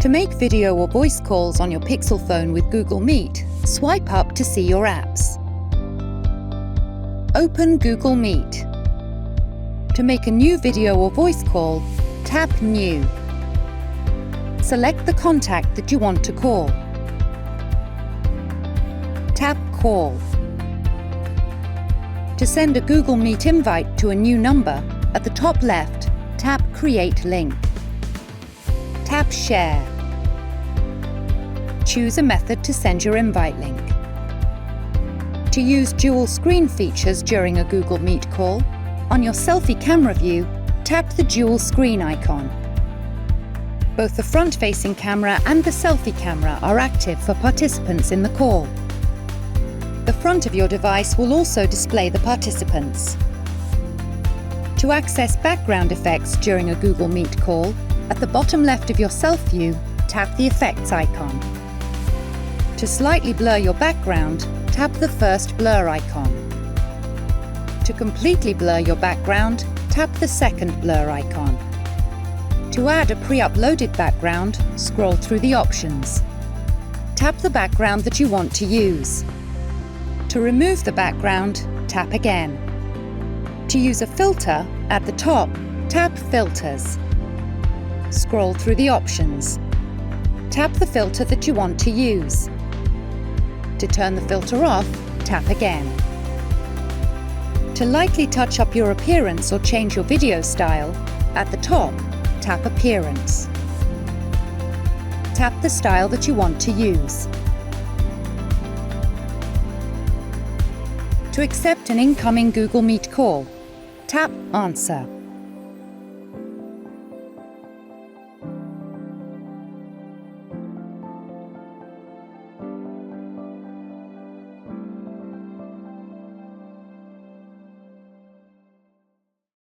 To make video or voice calls on your Pixel phone with Google Meet, swipe up to see your apps. Open Google Meet. To make a new video or voice call, tap New. Select the contact that you want to call. Tap Call. To send a Google Meet invite to a new number, at the top left, tap Create Link. Tap Share. Choose a method to send your invite link. To use dual screen features during a Google Meet call, on your selfie camera view, tap the dual screen icon. Both the front-facing camera and the selfie camera are active for participants in the call. The front of your device will also display the participants. To access background effects during a Google Meet call, at the bottom left of your self view, tap the Effects icon. To slightly blur your background, tap the first blur icon. To completely blur your background, tap the second blur icon. To add a pre-uploaded background, scroll through the options. Tap the background that you want to use. To remove the background, tap again. To use a filter, at the top, tap Filters. Scroll through the options. Tap the filter that you want to use. To turn the filter off, tap again. To lightly touch up your appearance or change your video style, at the top, tap Appearance. Tap the style that you want to use. To accept an incoming Google Meet call, tap Answer.